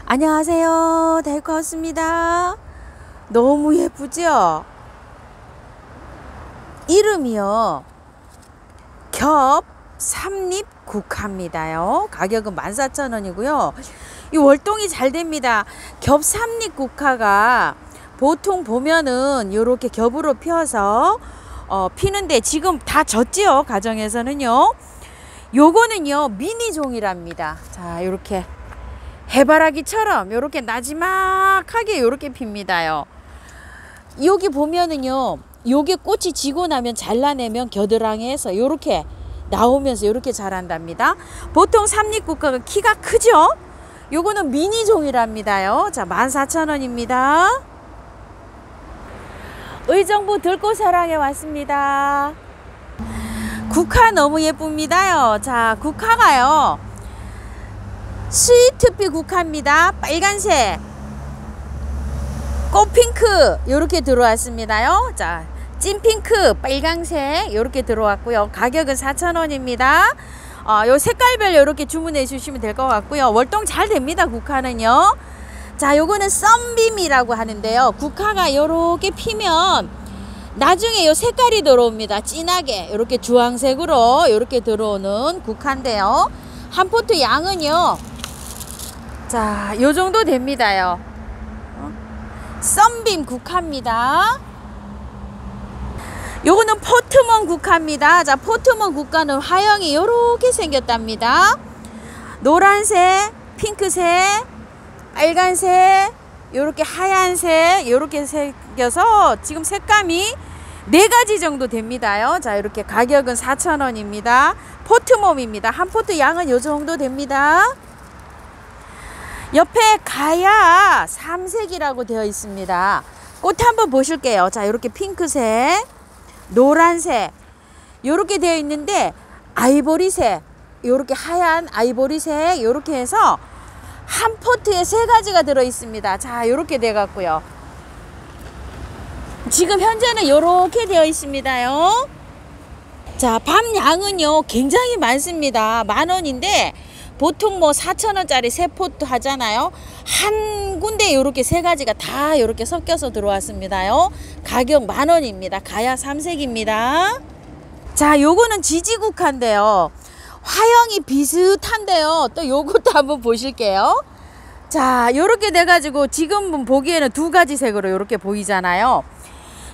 안녕하세요, 달코하우스입니다. 너무 예쁘죠? 이름이요 겹 삼립 국화입니다요. 가격은 14,000원이고요 이 월동이 잘 됩니다. 겹 삼립 국화가 보통 보면은 이렇게 겹으로 펴서 피는데 지금 다 졌지요. 가정에서는요. 요거는요 미니 종이랍니다. 자, 이렇게 해바라기처럼 이렇게 나지막하게 이렇게 핍니다요. 여기 보면은요, 요게 꽃이 지고 나면 잘라내면 겨드랑이에서 이렇게 나오면서 이렇게 자란답니다. 보통 삼립국화가 키가 크죠? 요거는 미니 종이랍니다요. 자, 14,000원입니다. 의정부 들꽃사랑에 왔습니다. 국화 너무 예쁩니다요. 자, 국화가요 스위트피 국화입니다. 빨간색 꽃핑크 요렇게 들어왔습니다요. 자, 찐핑크 빨강색 요렇게 들어왔고요. 가격은 4,000원입니다. 요 색깔별 요렇게 주문해 주시면 될 것 같고요. 월동 잘 됩니다. 국화는요. 자, 요거는 썬빔이라고 하는데요. 국화가 요렇게 피면 나중에 요 색깔이 들어옵니다. 진하게 요렇게 주황색으로 요렇게 들어오는 국화인데요. 한 포트 양은요, 자, 요 정도 됩니다요. 썬빔 국화입니다. 요거는 포트먼 국화입니다. 자, 포트먼 국화는 화형이 요렇게 생겼답니다. 노란색, 핑크색, 빨간색, 요렇게 하얀색 요렇게 생겨서 지금 색감이 4가지 정도 됩니다요. 자, 이렇게 가격은 4,000원입니다. 포트mom입니다. 한 포트 양은 요 정도 됩니다. 옆에 가야 삼색이라고 되어 있습니다. 꽃 한번 보실게요. 자, 이렇게 핑크색, 노란색 이렇게 되어 있는데 아이보리색, 이렇게 하얀 아이보리색 이렇게 해서 한 포트에 3가지가 들어 있습니다. 자, 이렇게 돼 갖고요. 지금 현재는 이렇게 되어 있습니다요. 자, 밤 양은요 굉장히 많습니다. 10,000원인데 보통 뭐 4,000원짜리 3포트 하잖아요. 한 군데 이렇게 3가지가 다 이렇게 섞여서 들어왔습니다요. 가격 10,000원입니다. 가야 삼색입니다. 자, 요거는 지지국화인데요. 화형이 비슷한데요. 또 요것도 한번 보실게요. 자, 요렇게 돼가지고 지금 보기에는 2가지 색으로 요렇게 보이잖아요.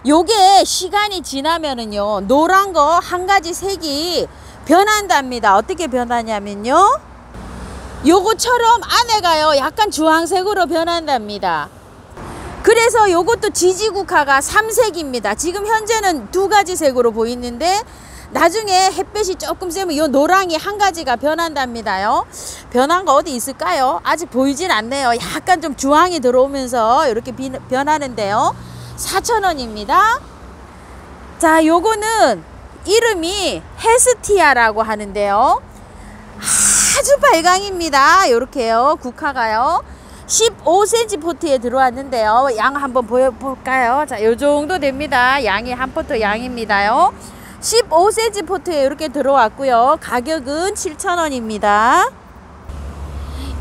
요게 시간이 지나면은요, 노란 거 한 가지 색이 변한답니다. 어떻게 변하냐면요, 요거처럼 안에가요 약간 주황색으로 변한답니다. 그래서 요것도 지지국화가 삼색입니다. 지금 현재는 2가지 색으로 보이는데 나중에 햇볕이 조금 세면 요 노랑이 한 가지가 변한답니다요. 변한 거 어디 있을까요? 아직 보이진 않네요. 약간 좀 주황이 들어오면서 이렇게 변하는데요. 4,000원입니다. 자, 요거는 이름이 헤스티아라고 하는데요. 아주 발광입니다. 요렇게요. 국화가요. 15cm 포트에 들어왔는데요. 양 한번 보여볼까요? 자, 요 정도 됩니다. 양이 한 포트 양입니다요. 15cm 포트에 이렇게 들어왔고요. 가격은 7,000원입니다.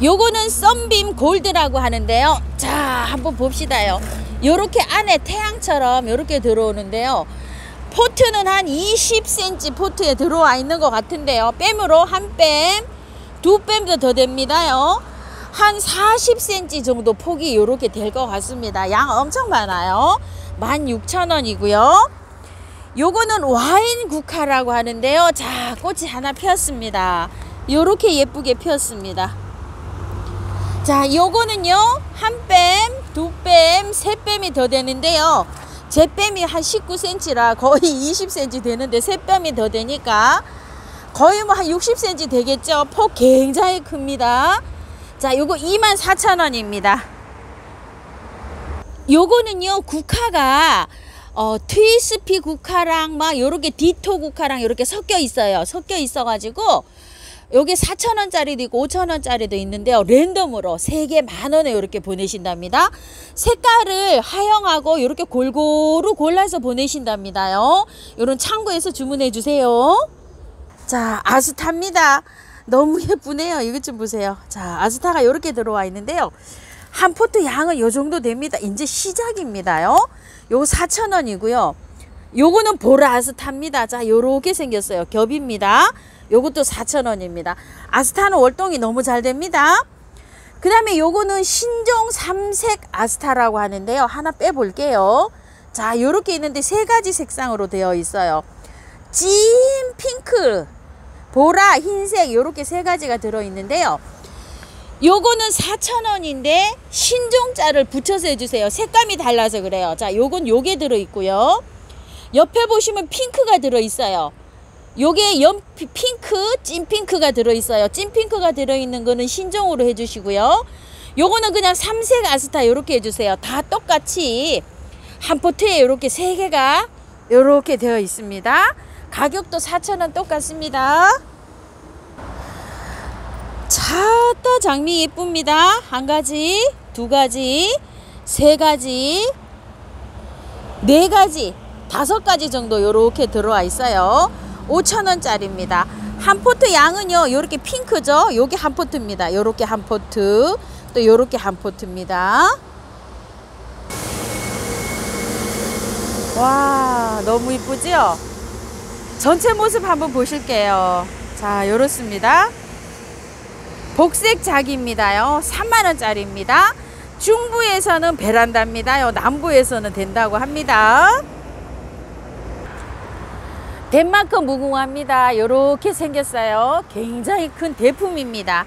요거는 썬빔 골드라고 하는데요. 자, 한번 봅시다요. 요렇게 안에 태양처럼 요렇게 들어오는데요. 포트는 한 20cm 포트에 들어와 있는 것 같은데요. 뺨으로 한 뺨, 2뺨도 더 됩니다요. 한 40cm 정도 폭이 요렇게 될 것 같습니다. 양 엄청 많아요. 16,000원이고요. 요거는 와인 국화라고 하는데요. 자, 꽃이 하나 피었습니다. 요렇게 예쁘게 피었습니다. 자, 요거는요 한 뺨, 2뺨, 3뺨이 더 되는데요. 제 뺨이 한 19cm라 거의 20cm 되는데 3뺨이 더 되니까 거의 뭐 한 60cm 되겠죠. 폭 굉장히 큽니다. 자, 요거 24,000원입니다. 요거는요 국화가 트위스피 국화랑 막 요렇게 디토 국화랑 요렇게 섞여 있어요. 섞여 있어 가지고 요게 4,000원짜리도 있고 5,000원짜리도 있는데요. 랜덤으로 3개 10,000원에 이렇게 보내신답니다. 색깔을 하영하고 이렇게 골고루 골라서 보내신답니다요. 요런 창고에서 주문해 주세요. 자, 아스타입니다. 너무 예쁘네요. 이것 좀 보세요. 자, 아스타가 이렇게 들어와 있는데요. 한 포트 양은 요 정도 됩니다. 이제 시작입니다요. 요거 4,000원이고요. 요거는 보라 아스타입니다. 자, 요렇게 생겼어요. 겹입니다. 요것도 4,000원입니다. 아스타는 월동이 너무 잘 됩니다. 그 다음에 요거는 신종 3색 아스타라고 하는데요. 하나 빼볼게요. 자, 요렇게 있는데 세 가지 색상으로 되어 있어요. 찐 핑크, 보라, 흰색 요렇게 세 가지가 들어있는데요. 요거는 4,000원인데 신종자를 붙여서 해주세요. 색감이 달라서 그래요. 자, 요건 요게 들어있고요. 옆에 보시면 핑크가 들어있어요. 요게 핑크, 찐핑크가 들어있어요. 찐핑크가 들어있는 거는 신종으로 해주시고요. 요거는 그냥 3색 아스타 요렇게 해주세요. 다 똑같이 한 포트에 요렇게 3개가 요렇게 되어 있습니다. 가격도 4,000원 똑같습니다. 차따 장미 예쁩니다. 한 가지, 두 가지, 세 가지, 네 가지, 5가지 정도 요렇게 들어와 있어요. 5,000원짜리입니다. 한 포트 양은요, 요렇게 핑크죠? 요게 한 포트입니다. 요렇게 한 포트, 또 요렇게 한 포트입니다. 와, 너무 이쁘죠? 전체 모습 한번 보실게요. 자, 요렇습니다. 복색 작입니다요. 3만원짜리입니다. 중부에서는 베란다입니다요. 남부에서는 된다고 합니다. 덴마크 무궁화입니다. 요렇게 생겼어요. 굉장히 큰 대품입니다.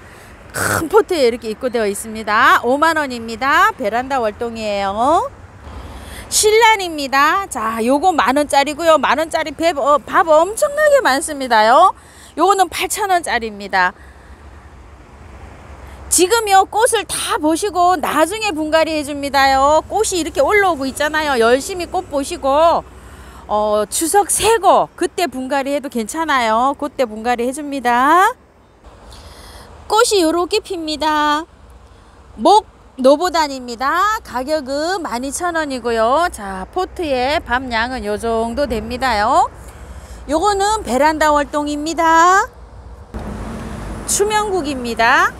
큰 포트에 이렇게 입고되어 있습니다. 5만원입니다. 베란다 월동이에요. 신란입니다. 자, 요거 10,000원짜리고요. 10,000원짜리 밥 엄청나게 많습니다요. 요거는 8,000원짜리입니다. 지금요, 꽃을 다 보시고 나중에 분갈이 해줍니다요. 꽃이 이렇게 올라오고 있잖아요. 열심히 꽃 보시고 추석 새고 그때 분갈이 해도 괜찮아요. 그때 분갈이 해줍니다. 꽃이 요렇게 핍니다. 목 노보단입니다. 가격은 12,000원이고요. 자, 포트의 밤양은 요 정도 됩니다요. 요거는 베란다 월동입니다. 추명국입니다.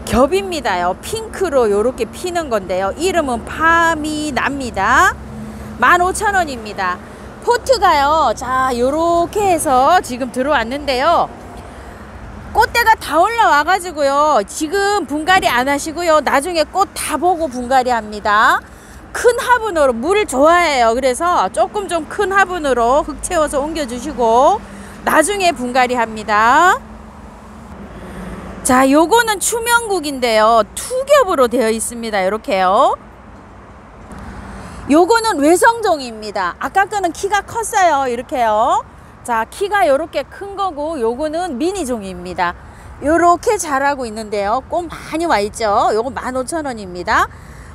겹입니다요. 핑크로 요렇게 피는 건데요. 이름은 파미납니다. 15,000원입니다. 포트가요, 자, 요렇게 해서 지금 들어왔는데요. 꽃대가 다 올라와 가지고요, 지금 분갈이 안 하시고요, 나중에 꽃 다 보고 분갈이 합니다. 큰 화분으로, 물 좋아해요. 그래서 조금 좀 큰 화분으로 흙 채워서 옮겨 주시고 나중에 분갈이 합니다. 자, 요거는 추명국인데요, 투겹으로 되어 있습니다. 요렇게요. 요거는 외성종입니다. 아까 거는 키가 컸어요. 이렇게요. 자, 키가 요렇게 큰 거고, 요거는 미니종입니다. 요렇게 자라고 있는데요. 꽃 많이 와 있죠. 요거 15,000원입니다.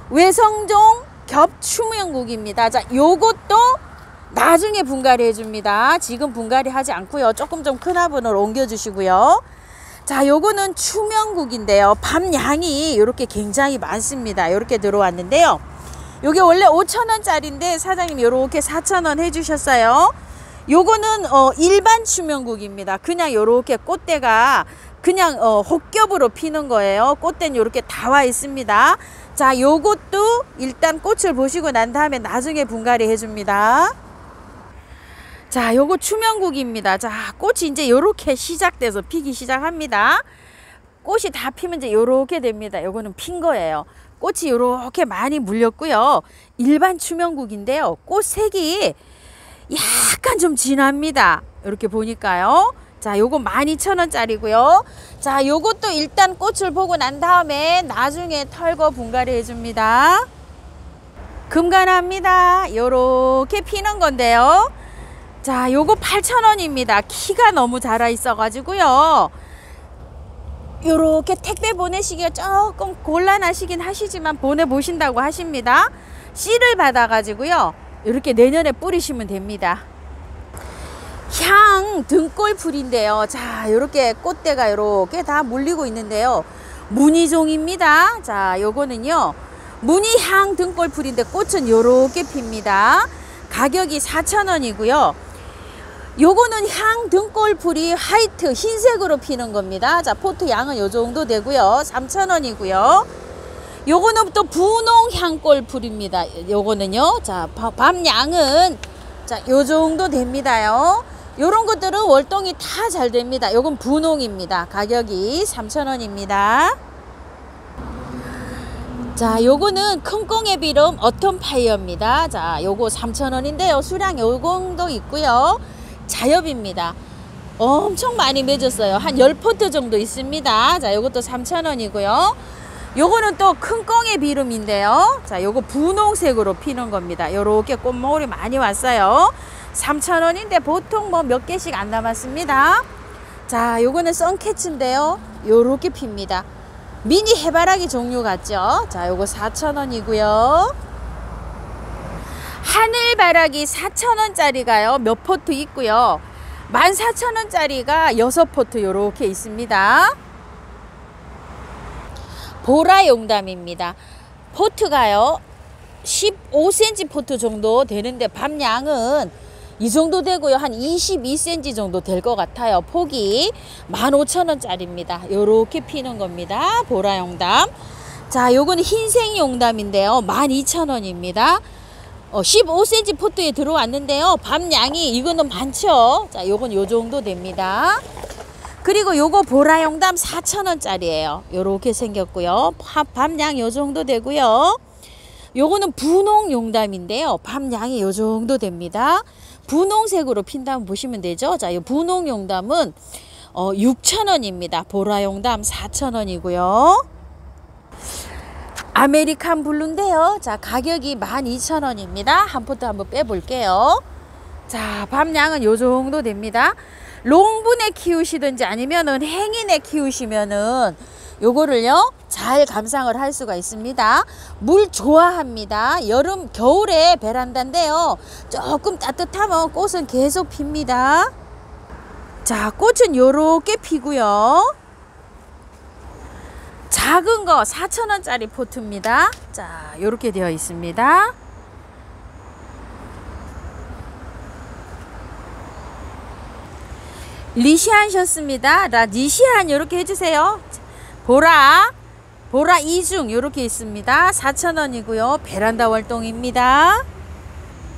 외성종 겹 추명국입니다. 자, 요것도 나중에 분갈이 해줍니다. 지금 분갈이 하지 않고요. 조금 좀 큰 화분으로 옮겨 주시고요. 자, 요거는 추명국인데요. 밤양이 요렇게 굉장히 많습니다. 요렇게 들어왔는데요. 요게 원래 5,000원짜리인데 사장님 요렇게 4,000원 해주셨어요. 요거는 일반 추명국입니다. 그냥 요렇게 꽃대가 그냥 혹겹으로 피는 거예요. 꽃대는 요렇게 다 와 있습니다. 자, 요것도 일단 꽃을 보시고 난 다음에 나중에 분갈이 해줍니다. 자, 요거 추명국입니다. 자, 꽃이 이제 요렇게 시작돼서 피기 시작합니다. 꽃이 다 피면 이제 요렇게 됩니다. 요거는 핀 거예요. 꽃이 요렇게 많이 물렸고요. 일반 추명국인데요. 꽃 색이 약간 좀 진합니다. 이렇게 보니까요. 자, 요거 12,000원짜리고요. 자, 요것도 일단 꽃을 보고 난 다음에 나중에 털고 분갈이 해줍니다. 금관합니다. 요렇게 피는 건데요. 자, 요거 8,000원입니다. 키가 너무 자라 있어 가지고요. 요렇게 택배 보내시기가 조금 곤란하시긴 하시지만 보내보신다고 하십니다. 씨를 받아 가지고요, 이렇게 내년에 뿌리시면 됩니다. 향 등골풀인데요. 자, 요렇게 꽃대가 요렇게 다 물리고 있는데요. 무늬종입니다. 자, 요거는요, 무늬향 등골풀인데 꽃은 요렇게 핍니다. 가격이 4,000원이고요. 요거는 향 등골풀이 화이트 흰색으로 피는 겁니다. 자, 포트 양은 요 정도 되고요. 3,000원이고요. 요거는 또 분홍 향골풀입니다. 요거는요. 자, 밤 양은 자, 요 정도 됩니다요. 요런 것들은 월동이 다 잘 됩니다. 요건 분홍입니다. 가격이 3,000원입니다. 자, 요거는 큰 꽁의 비름 어텀 파이어입니다. 자, 요거 3,000원인데요. 수량 요 정도 있고요. 자엽입니다. 엄청 많이 맺었어요. 한 10포트 정도 있습니다. 자, 요것도 3,000원이고요. 요거는 또 큰 꽁의 비름인데요. 자, 요거 분홍색으로 피는 겁니다. 요렇게 꽃모울이 많이 왔어요. 3,000원인데 보통 뭐 몇 개씩 안 남았습니다. 자, 요거는 선캐치인데요. 요렇게 핍니다. 미니 해바라기 종류 같죠? 자, 요거 4,000원이고요. 하늘바라기 4,000원짜리가요. 몇 포트 있고요. 14,000원짜리가 6포트 요렇게 있습니다. 보라용담입니다. 포트가요. 15cm 포트 정도 되는데 밤양은 이 정도 되고요. 한 22cm 정도 될 것 같아요. 폭이 15,000원짜리입니다. 요렇게 피는 겁니다. 보라용담. 자, 요거는 흰색 용담인데요. 12,000원입니다. 15cm 포트에 들어왔는데요. 밤양이 이거는 많죠. 자, 요건 요 정도 됩니다. 그리고 요거 보라용담 4,000원짜리예요. 요렇게 생겼고요. 밤양 요 정도 되고요. 요거는 분홍 용담인데요. 밤양이 요 정도 됩니다. 분홍색으로 핀다면 보시면 되죠. 자, 이 분홍 용담은 6,000원입니다. 보라 용담 4,000원이고요. 아메리칸 블루인데요. 자, 가격이 12,000원입니다. 한 포트 한번 빼볼게요. 자, 밤양은 요 정도 됩니다. 롱분에 키우시든지 아니면은 행인에 키우시면은 요거를요 잘 감상을 할 수가 있습니다. 물 좋아합니다. 겨울에 베란다인데요. 조금 따뜻하면 꽃은 계속 핍니다. 자, 꽃은 요렇게 피고요. 작은 거 4,000원짜리 포트입니다. 자, 요렇게 되어 있습니다. 리시안셨습니다. 리시안 요렇게 해주세요. 보라 이중 요렇게 있습니다. 4,000원이고요. 베란다 월동입니다.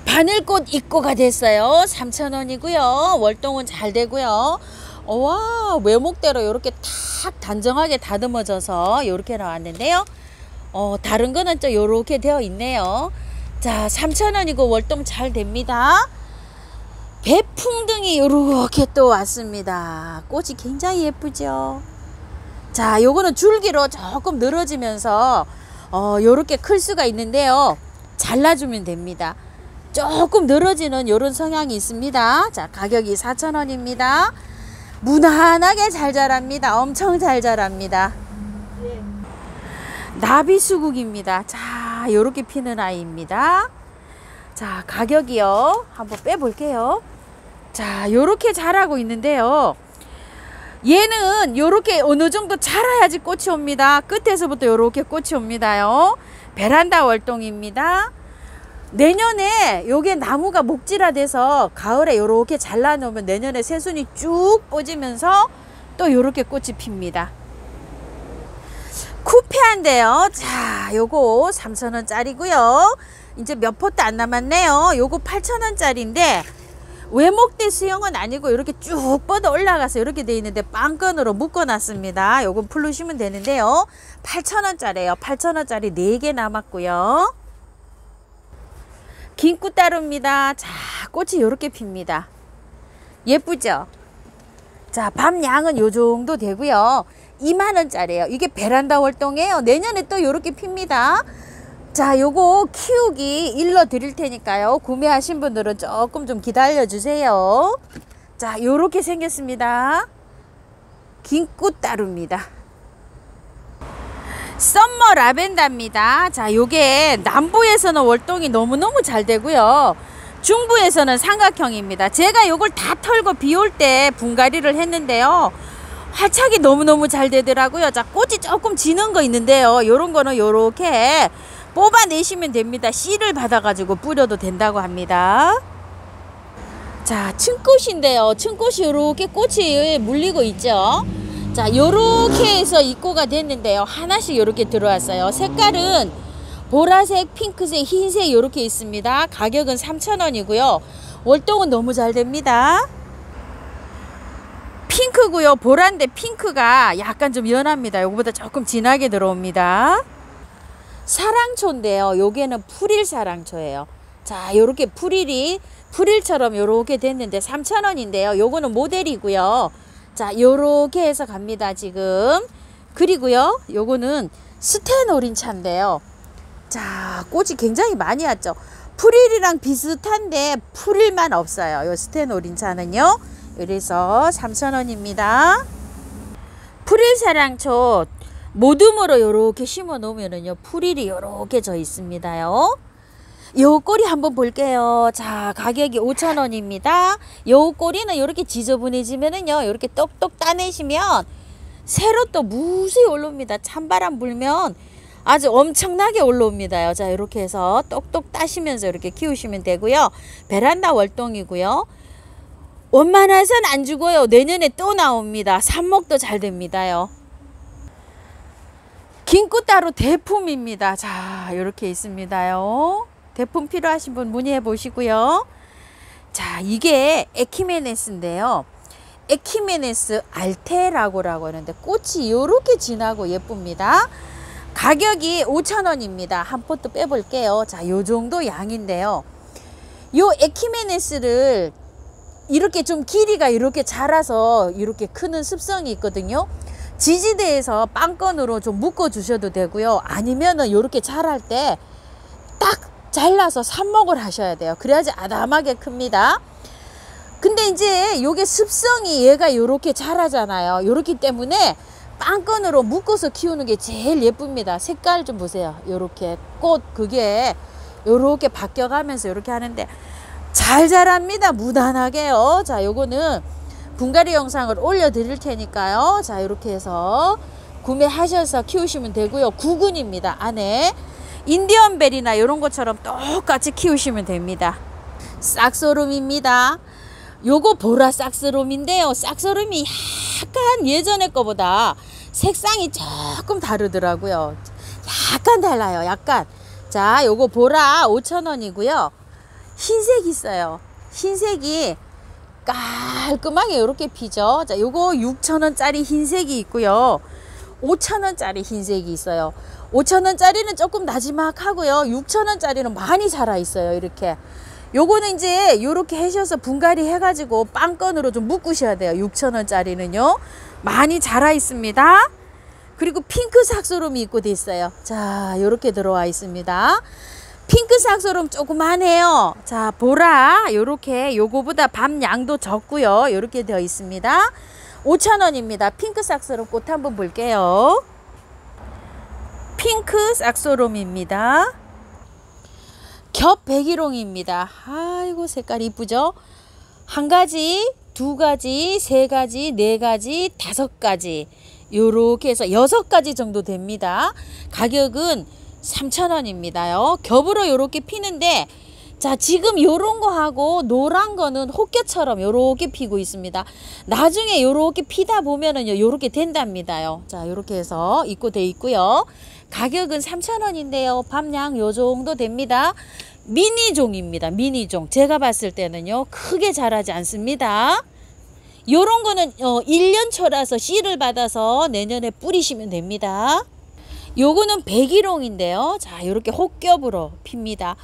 바늘꽃 입고가 됐어요. 3,000원이고요. 월동은 잘 되고요. 와, 외목대로 요렇게 탁 단정하게 다듬어져서 요렇게 나왔는데요. 다른 거는 또 요렇게 되어 있네요. 자, 3,000원이고 월동 잘 됩니다. 배풍등이 요렇게 또 왔습니다. 꽃이 굉장히 예쁘죠. 자, 요거는 줄기로 조금 늘어지면서 요렇게 클 수가 있는데요. 잘라주면 됩니다. 조금 늘어지는 요런 성향이 있습니다. 자, 가격이 4,000원입니다. 무난하게 잘 자랍니다. 엄청 잘 자랍니다. 나비수국입니다. 자, 요렇게 피는 아이입니다. 자, 가격이요. 한번 빼볼게요. 자, 요렇게 자라고 있는데요. 얘는 요렇게 어느 정도 자라야지 꽃이 옵니다. 끝에서부터 요렇게 꽃이 옵니다요. 베란다 월동입니다. 내년에 요게 나무가 목질화돼서 가을에 요렇게 잘라 놓으면 내년에 새순이 쭉 뻗으면서 또 요렇게 꽃이 핍니다. 쿠페한데요. 자, 요거 3,000원짜리고요. 이제 몇 포트 안 남았네요. 요거 8,000원짜리인데 외목대 수영은 아니고 이렇게 쭉 뻗어 올라가서 이렇게 돼 있는데 빵건으로 묶어 놨습니다. 요건 풀르시면 되는데요. 8,000원짜리예요. 8,000원짜리 4개 남았고요. 긴꽃다루입니다. 자, 꽃이 요렇게 핍니다. 예쁘죠? 자, 밤양은 요 정도 되고요. 20,000원짜리예요. 이게 베란다 월동이에요. 내년에 또 요렇게 핍니다. 자, 요거 키우기 일러 드릴 테니까요. 구매하신 분들은 조금 좀 기다려 주세요. 자, 요렇게 생겼습니다. 긴꽃다루입니다. 썸머 라벤더입니다. 자, 요게 남부에서는 월동이 너무너무 잘 되고요. 중부에서는 삼각형입니다. 제가 요걸 다 털고 비 올 때 분갈이를 했는데요. 활착이 너무너무 잘 되더라고요. 자, 꽃이 조금 지는 거 있는데요. 요런 거는 요렇게 뽑아내시면 됩니다. 씨를 받아가지고 뿌려도 된다고 합니다. 자, 층꽃인데요. 층꽃이 요렇게 꽃이 물리고 있죠. 자, 요렇게 해서 입고가 됐는데요. 하나씩 요렇게 들어왔어요. 색깔은 보라색, 핑크색, 흰색 요렇게 있습니다. 가격은 3,000원이고요. 월동은 너무 잘 됩니다. 핑크고요. 보라인데 핑크가 약간 좀 연합니다. 요거보다 조금 진하게 들어옵니다. 사랑초인데요. 요게는 풀일 사랑초예요. 자, 요렇게 풀일처럼 요렇게 됐는데 3,000원인데요. 요거는 모델이고요. 자, 요렇게 해서 갑니다, 지금. 그리고요, 요거는 스테노린 차인데요. 자, 꽃이 굉장히 많이 왔죠. 풀일이랑 비슷한데 풀일만 없어요. 요 스테노린 차는요. 그래서 3,000원입니다. 풀일사랑초 모둠으로 요렇게 심어 놓으면은요, 풀일이 요렇게 져 있습니다요. 요 꼬리 한번 볼게요. 자, 가격이 5,000원입니다. 요 꼬리는 요렇게 지저분해지면은요, 요렇게 똑똑 따내시면 새로 또 무수히 올라옵니다. 찬바람 불면 아주 엄청나게 올라옵니다요. 자, 이렇게 해서 똑똑 따시면서 이렇게 키우시면 되고요. 베란다 월동이고요. 원만해서는 안 죽어요. 내년에 또 나옵니다. 삽목도 잘 됩니다요. 긴꽃따로 대품입니다. 자, 이렇게 있습니다요. 대품 필요하신 분 문의해 보시고요. 자, 이게 에키메네스인데요. 에키메네스 알테라고 하는데 꽃이 이렇게 진하고 예쁩니다. 가격이 5,000원입니다. 한 포트 빼볼게요. 자, 요 정도 양인데요. 요 에키메네스를 이렇게 좀 길이가 이렇게 자라서 이렇게 크는 습성이 있거든요. 지지대에서 빵건으로 좀 묶어 주셔도 되고요. 아니면은 이렇게 자랄 때 딱 잘라서 삽목을 하셔야 돼요. 그래야지 아담하게 큽니다. 근데 이제 요게 습성이 얘가 요렇게 자라잖아요. 요렇기 때문에 빵건으로 묶어서 키우는 게 제일 예쁩니다. 색깔 좀 보세요. 요렇게 꽃 그게 요렇게 바뀌어가면서 요렇게 하는데 잘 자랍니다. 무난하게요. 자, 요거는 분갈이 영상을 올려 드릴 테니까요. 자, 이렇게 해서 구매하셔서 키우시면 되고요. 구근입니다. 안에 인디언벨이나 이런 것처럼 똑같이 키우시면 됩니다. 싹소름입니다. 요거 보라 싹소름인데요. 싹소름이 약간 예전에 거보다 색상이 조금 다르더라고요. 약간 달라요. 약간. 자, 요거 보라 5,000원이고요. 흰색 있어요. 흰색이 깔끔하게 이렇게 피죠. 자, 요거 6,000원짜리 흰색이 있고요. 5,000원짜리 흰색이 있어요. 5,000원짜리는 조금 나지막하고요. 6,000원짜리는 많이 자라 있어요. 이렇게. 요거는 이제 요렇게 하셔서 분갈이 해가지고 빵건으로 좀 묶으셔야 돼요. 6,000원짜리는요. 많이 자라 있습니다. 그리고 핑크 삭소름이 입고돼 있어요. 자, 요렇게 들어와 있습니다. 핑크 삭소름 조그만해요. 자, 보라 요렇게 요거보다 밤 양도 적고요. 요렇게 되어 있습니다. 5,000원입니다. 핑크 삭소름 꽃 한번 볼게요. 핑크 삭소름입니다. 겹 백일홍입니다. 아이고 색깔 이쁘죠? 한 가지, 두 가지, 세 가지, 네 가지, 다섯 가지 요렇게 해서 6가지 정도 됩니다. 가격은 3,000원입니다요. 겹으로 요렇게 피는데 자, 지금 요런 거 하고 노란 거는 혹겨처럼 요렇게 피고 있습니다. 나중에 요렇게 피다 보면은요 요렇게 된답니다요. 자, 요렇게 해서 입고돼 있고요. 가격은 3,000원인데요. 밤양 요 정도 됩니다. 미니종입니다. 미니종. 제가 봤을 때는요 크게 자라지 않습니다. 요런 거는 1년초라서 씨를 받아서 내년에 뿌리시면 됩니다. 요거는 백일홍인데요. 자, 요렇게 혹겹으로 핍니다.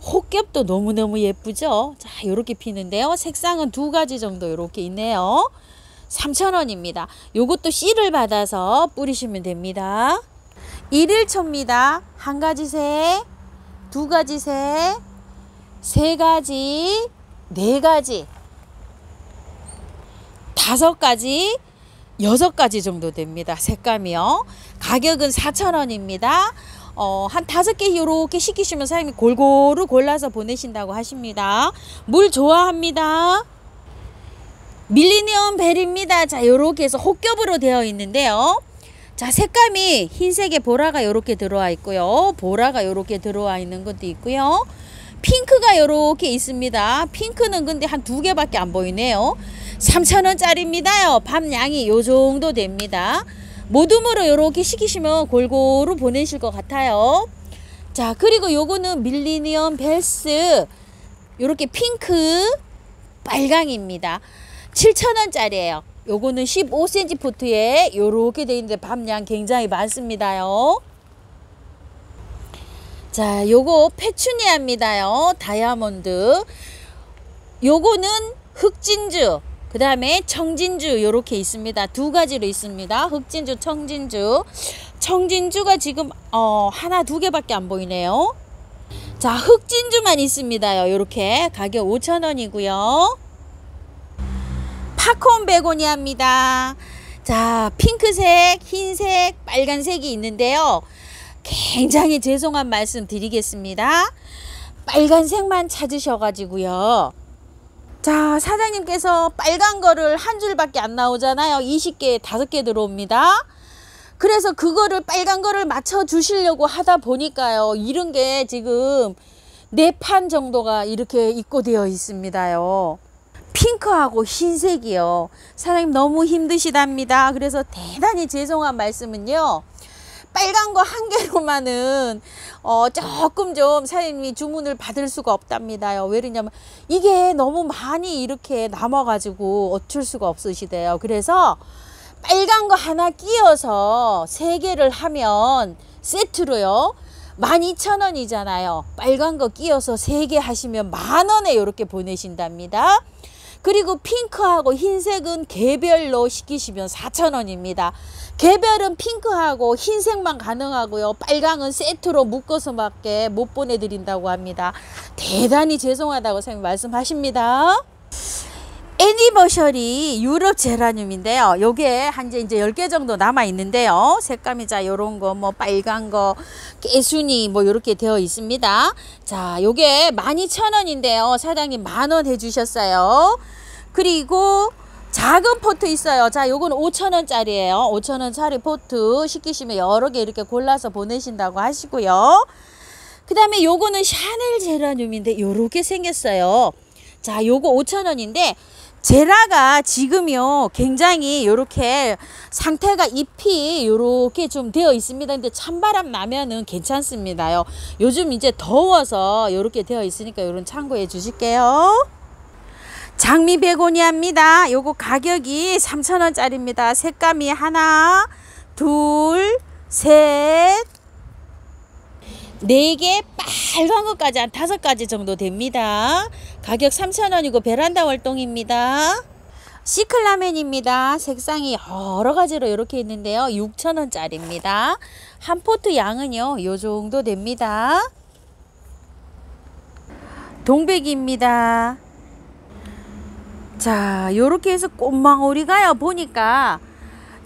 혹겹도 너무너무 예쁘죠? 자, 요렇게 피는데요. 색상은 2가지 정도 요렇게 있네요. 3,000원입니다. 요것도 씨를 받아서 뿌리시면 됩니다. 일일초입니다. 한 가지 새, 두 가지 새, 세 가지, 네 가지, 5가지, 6가지 정도 됩니다. 색감이요. 가격은 4,000원입니다. 한 5개 요렇게 시키시면 사장님이 골고루 골라서 보내신다고 하십니다. 물 좋아합니다. 밀리니엄 벨입니다. 자, 요렇게 해서 혹겹으로 되어 있는데요. 자, 색감이 흰색에 보라가 요렇게 들어와 있고요. 보라가 요렇게 들어와 있는 것도 있고요. 핑크가 이렇게 있습니다. 핑크는 근데 한 2개밖에 안 보이네요. 3,000원짜리입니다요. 밤양이 요 정도 됩니다. 모둠으로 이렇게 시키시면 골고루 보내실 것 같아요. 자, 그리고 요거는 밀리니엄 벨스 요렇게 핑크 빨강입니다. 7,000원짜리예요. 요거는 15cm 포트에 요렇게 돼 있는데 밤양 굉장히 많습니다요. 자, 요거 페추니아입니다요. 다이아몬드. 요거는 흑진주, 그 다음에 청진주 요렇게 있습니다. 2가지로 있습니다. 흑진주, 청진주. 청진주가 지금 하나 2개밖에 안 보이네요. 자, 흑진주만 있습니다요. 요렇게 가격 5,000원이고요. 팝콘 베고니아입니다. 자, 핑크색, 흰색, 빨간색이 있는데요. 굉장히 죄송한 말씀 드리겠습니다. 빨간색만 찾으셔가지고요. 자, 사장님께서 빨간 거를 한 줄밖에 안 나오잖아요. 20개에 5개 들어옵니다. 그래서 그거를 빨간 거를 맞춰 주시려고 하다 보니까요. 이런 게 지금 4판 정도가 이렇게 입고되어 있습니다요. 핑크하고 흰색이요. 사장님 너무 힘드시답니다. 그래서 대단히 죄송한 말씀은요. 빨간 거 한 개로만은 조금 좀 사장님이 주문을 받을 수가 없답니다요. 왜냐면 이게 너무 많이 이렇게 남아가지고 어쩔 수가 없으시대요. 그래서 빨간 거 하나 끼워서 3개를 하면 세트로요. 12,000원이잖아요. 빨간 거 끼워서 3개 하시면 10,000원에 이렇게 보내신답니다. 그리고 핑크하고 흰색은 개별로 시키시면 4,000원입니다. 개별은 핑크하고 흰색만 가능하고요. 빨강은 세트로 묶어서밖에 못 보내드린다고 합니다. 대단히 죄송하다고 선생님 말씀하십니다. 애니버셔리 유럽 제라늄인데요. 요게 한 이제 10개 정도 남아 있는데요. 색감이 자 요런 거 뭐 빨간 거 깨순이 뭐 요렇게 되어 있습니다. 자, 요게 12,000원인데요. 사장님 10,000원 해주셨어요. 그리고 작은 포트 있어요. 자, 요건 5,000원짜리예요. 5,000원짜리 포트 시키시면 여러 개 이렇게 골라서 보내신다고 하시고요. 그 다음에 요거는 샤넬 제라늄인데 요렇게 생겼어요. 자, 요거 5,000원인데 제라가 지금요 굉장히 요렇게 상태가 잎이 요렇게 좀 되어 있습니다. 근데 찬바람 나면은 괜찮습니다요. 요즘 이제 더워서 요렇게 되어 있으니까 요런 참고해 주실게요. 장미 베고니아입니다. 요거 가격이 3,000원짜리입니다. 색감이 하나, 둘, 셋, 4개, 빨간 것까지 한 5가지 정도 됩니다. 가격 3,000원이고 베란다 월동입니다. 시클라멘입니다. 색상이 여러 가지로 이렇게 있는데요. 6,000원짜리입니다. 한 포트 양은요 요 정도 됩니다. 동백입니다. 자, 요렇게 해서 꽃망울이가요 보니까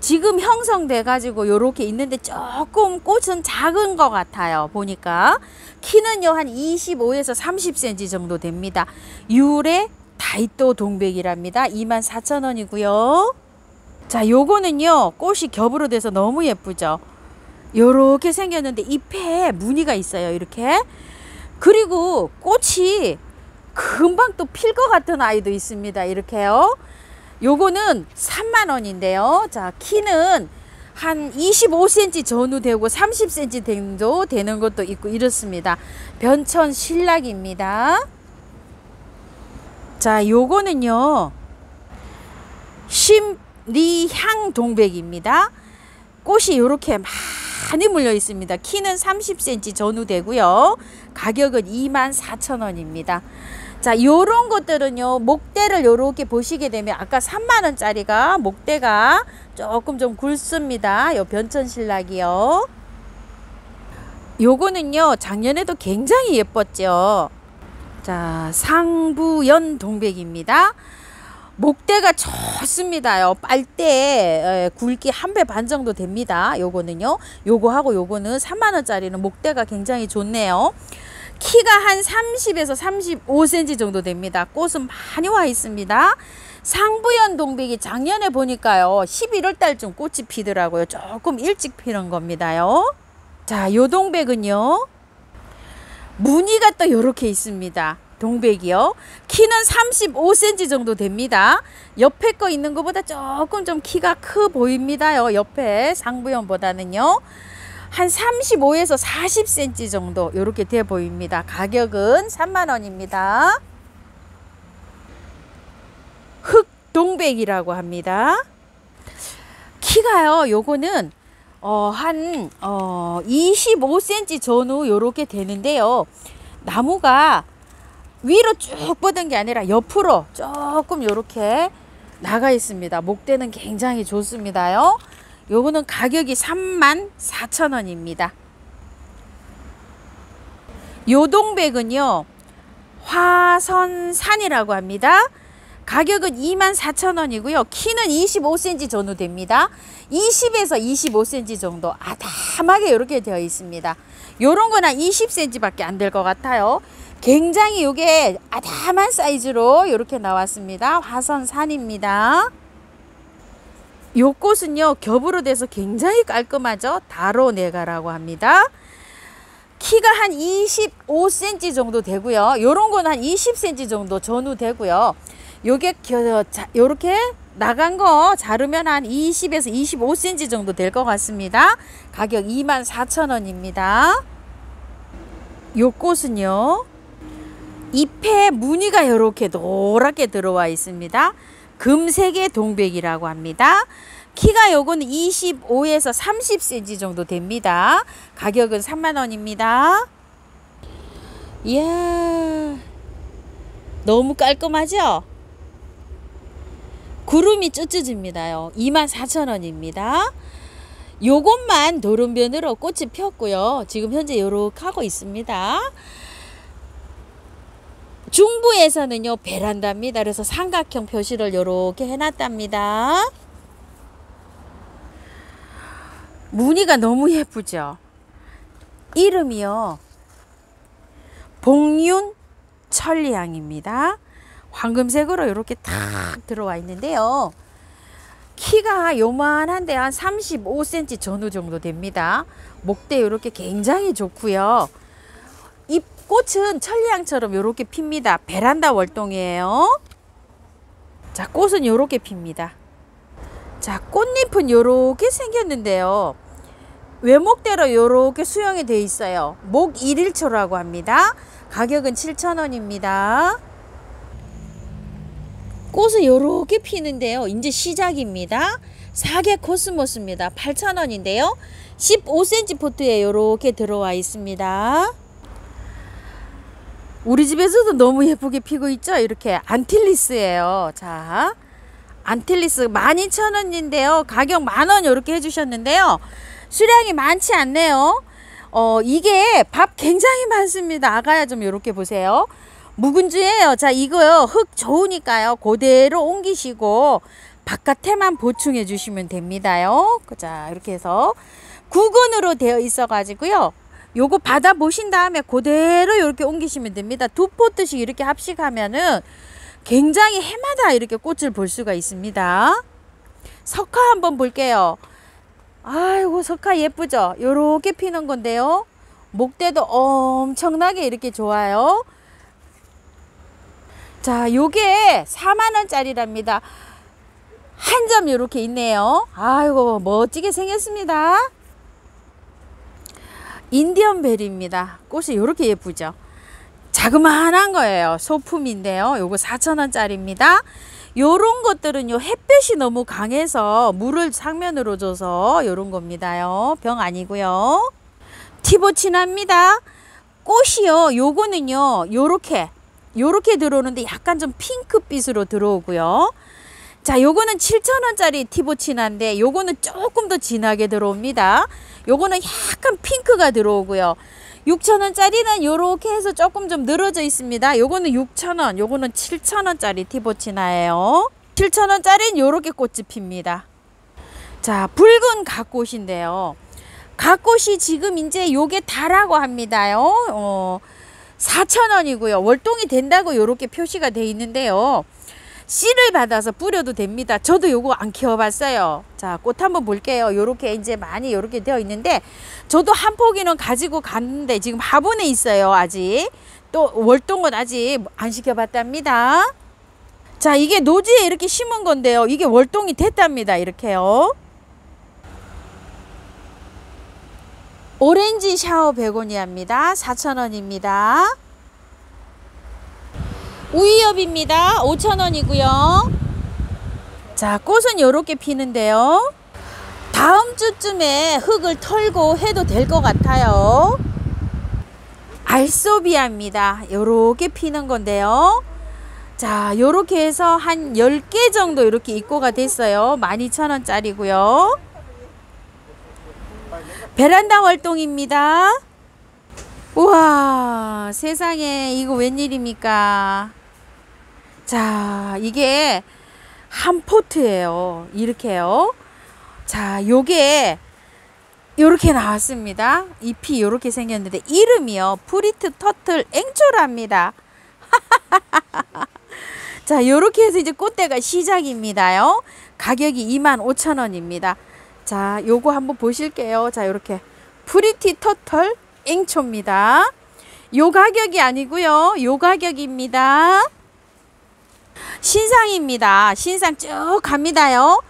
지금 형성돼 가지고 요렇게 있는데 조금 꽃은 작은 것 같아요. 보니까 키는요 한 25에서 30cm 정도 됩니다. 유래 다이또 동백이랍니다. 24,000원이고요. 자, 요거는요 꽃이 겹으로 돼서 너무 예쁘죠. 요렇게 생겼는데 잎에 무늬가 있어요. 이렇게. 그리고 꽃이 금방 또 필 것 같은 아이도 있습니다. 이렇게요. 요거는 30,000원인데요. 자, 키는 한 25cm 전후 되고 30cm 정도 되는 것도 있고 이렇습니다. 변천 신락입니다. 자, 요거는요 심리향 동백입니다. 꽃이 요렇게 많이 물려 있습니다. 키는 30cm 전후 되고요. 가격은 24,000원입니다. 자, 요런 것들은요 목대를 요렇게 보시게 되면 아까 30,000원짜리가 목대가 조금 좀 굵습니다. 요 변천신락이요. 요거는요 작년에도 굉장히 예뻤죠. 자, 상부연 동백입니다. 목대가 좋습니다요. 빨대 굵기 1배 반 정도 됩니다. 요거는요. 요거하고 요거는 30,000원짜리는 목대가 굉장히 좋네요. 키가 한 30에서 35cm 정도 됩니다. 꽃은 많이 와 있습니다. 상부연 동백이 작년에 보니까요 11월 달쯤 꽃이 피더라고요. 조금 일찍 피는 겁니다요. 자, 요 동백은요 무늬가 또 이렇게 있습니다. 동백이요. 키는 35cm 정도 됩니다. 옆에 거 있는 것보다 조금 좀 키가 커 보입니다요. 옆에 상부형보다는요. 한 35에서 40cm 정도 이렇게 돼 보입니다. 가격은 30,000원입니다. 흑동백이라고 합니다. 키가요. 요거는 한 25cm 전후 요렇게 되는데요. 나무가 위로 쭉 뻗은 게 아니라 옆으로 조금 요렇게 나가 있습니다. 목대는 굉장히 좋습니다요. 요거는 가격이 34,000원입니다. 요동백은요, 화선산이라고 합니다. 가격은 24,000원이고요. 키는 25cm 전후 됩니다. 20에서 25cm 정도 아담하게 이렇게 되어 있습니다. 요런 건 한 20cm 밖에 안 될 것 같아요. 굉장히 요게 아담한 사이즈로 이렇게 나왔습니다. 화선산입니다. 요 꽃은요, 겹으로 돼서 굉장히 깔끔하죠. 다로네가라고 합니다. 키가 한 25cm 정도 되고요. 요런 건 한 20cm 정도 전후 되고요. 요게 요렇게 나간 거 자르면 한 20에서 25cm 정도 될 것 같습니다. 가격 24,000원입니다. 요 꽃은요, 잎에 무늬가 이렇게 노랗게 들어와 있습니다. 금색의 동백이라고 합니다. 키가 요거는 25에서 30cm 정도 됩니다. 가격은 30,000원입니다. 이야, 너무 깔끔하죠? 구름이 쯧쯧입니다요. 24,000원입니다. 요것만 도른변으로 꽃이 폈고요. 지금 현재 요렇게 하고 있습니다. 중부에서는요, 베란다입니다. 그래서 삼각형 표시를 요렇게 해놨답니다. 무늬가 너무 예쁘죠? 이름이요, 복륜 천리향입니다. 황금색으로 이렇게 탁 들어와 있는데요. 키가 요만한데 한 35cm 전후 정도 됩니다. 목대 이렇게 굉장히 좋고요. 잎 꽃은 천리향처럼 이렇게 핍니다. 베란다 월동이에요. 자, 꽃은 이렇게 핍니다. 자, 꽃잎은 이렇게 생겼는데요. 외목대로 이렇게 수영이 되어 있어요. 목 1일초라고 합니다. 가격은 7,000원입니다. 꽃은 이렇게 피는데요. 이제 시작입니다. 사계 코스모스입니다. 8,000원인데요. 15cm 포트에 이렇게 들어와 있습니다. 우리 집에서도 너무 예쁘게 피고 있죠. 이렇게 안틸리스예요. 자, 안틸리스 12,000원인데요. 가격 10,000원 이렇게 해주셨는데요. 수량이 많지 않네요. 이게 밥 굉장히 많습니다. 아가야 좀 이렇게 보세요. 묵은주예요. 자, 이거요, 흙 좋으니까요, 그대로 옮기시고 바깥에만 보충해 주시면 됩니다요. 자, 이렇게 해서 구근으로 되어 있어 가지고요, 요거 받아 보신 다음에 그대로 이렇게 옮기시면 됩니다. 2포트씩 이렇게 합식하면은 굉장히 해마다 이렇게 꽃을 볼 수가 있습니다. 석화 한번 볼게요. 아이고, 석화 예쁘죠? 요렇게 피는 건데요, 목대도 엄청나게 이렇게 좋아요. 자, 요게 40,000원짜리랍니다. 한 점 이렇게 있네요. 아이고, 멋지게 생겼습니다. 인디언벨입니다. 꽃이 이렇게 예쁘죠? 자그마한 거예요. 소품인데요. 요거 4,000원짜리입니다. 요런 것들은요, 햇볕이 너무 강해서 물을 상면으로 줘서 요런 겁니다요. 병 아니고요. 티보치나입니다. 꽃이요, 요거는요, 요렇게 들어오는데 약간 좀 핑크빛으로 들어오고요. 자, 요거는 7,000원짜리 티보치나인데 요거는 조금 더 진하게 들어옵니다. 요거는 약간 핑크가 들어오고요. 6,000원짜리는 요렇게 해서 조금 좀 늘어져 있습니다. 요거는 6,000원, 요거는 7,000원짜리 티보치나예요. 7,000원짜리는 요렇게 꽃이 핍니다. 자, 붉은 갓꽃인데요. 갓꽃이 지금 이제 요게 다라고 합니다요. 4,000원이고요. 월동이 된다고 요렇게 표시가 돼 있는데요. 씨를 받아서 뿌려도 됩니다. 저도 요거 안 키워봤어요. 자, 꽃 한번 볼게요. 요렇게 이제 많이 요렇게 되어 있는데 저도 한 포기는 가지고 갔는데 지금 화분에 있어요. 아직 또 월동은 아직 안 시켜봤답니다. 자, 이게 노지에 이렇게 심은 건데요. 이게 월동이 됐답니다. 이렇게요. 오렌지 샤워 베고니아입니다. 4,000원입니다. 우이엽입니다. 5,000원이고요. 자, 꽃은 요렇게 피는데요. 다음 주쯤에 흙을 털고 해도 될 것 같아요. 알소비아입니다. 요렇게 피는 건데요. 자, 요렇게 해서 한 10개 정도 이렇게 입고가 됐어요. 12,000원짜리고요. 베란다 월동입니다. 우와, 세상에 이거 웬일입니까? 자, 이게 한 포트예요. 이렇게요. 자, 요게 요렇게 나왔습니다. 잎이 요렇게 생겼는데 이름이요, 프리트 터틀 앵초랍니다. 자, 요렇게 해서 이제 꽃대가 시작입니다요. 가격이 25,000원입니다. 자, 요거 한번 보실게요. 자, 요렇게 프리티 터틀 앵초입니다. 요 가격이 아니고요, 요 가격입니다. 신상입니다. 신상 쭉 갑니다요.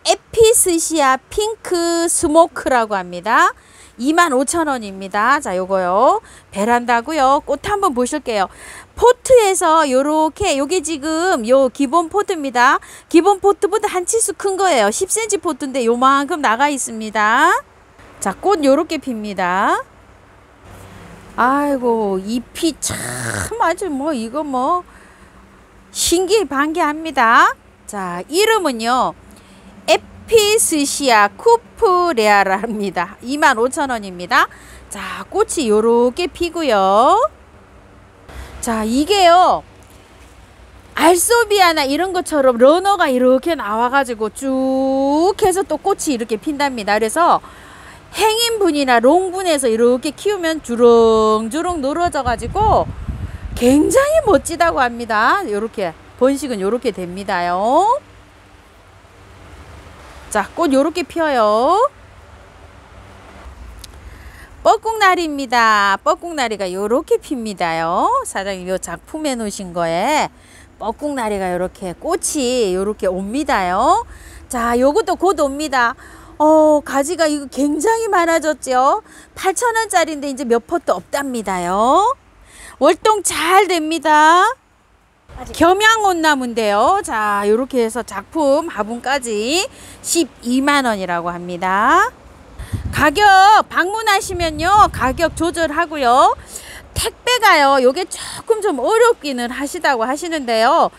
에피스시아 핑크 스모크라고 합니다. 25,000원입니다. 자, 요거요. 베란다고요. 꽃 한번 보실게요. 포트에서 요렇게, 요게 지금 요 기본 포트입니다. 기본 포트보다 한 치수 큰 거예요. 10cm 포트인데 요만큼 나가 있습니다. 자, 꽃 요렇게 핍니다. 아이고, 잎이 참 아주 뭐 이거 뭐 신기반기합니다. 자, 이름은요, 에피스시아 쿠프레아랍니다. 25,000원입니다. 자, 꽃이 요렇게 피고요. 자, 이게요, 알소비아나 이런 것처럼 러너가 이렇게 나와가지고 쭉 해서 또 꽃이 이렇게 핀답니다. 그래서 행인분이나 롱분에서 이렇게 키우면 주렁주렁 늘어져 가지고 굉장히 멋지다고 합니다. 요렇게 번식은 요렇게 됩니다요. 자, 꽃 요렇게 피어요. 뻐꾹나리입니다. 뻐꾹나리가 요렇게 핍니다요. 사장님 요 작품해 놓으신 거에 뻐꾹나리가 요렇게 꽃이 요렇게 옵니다요. 자, 요것도 곧 옵니다. 가지가 이거 굉장히 많아졌죠. 8,000원짜리인데 이제 몇 포트 없답니다요. 월동 잘 됩니다. 겸양온나무인데요. 자, 요렇게 해서 작품 화분까지 12만원이라고 합니다. 가격 방문하시면요, 가격 조절하고요. 택배가요, 요게 조금 좀 어렵기는 하시다고 하시는데요.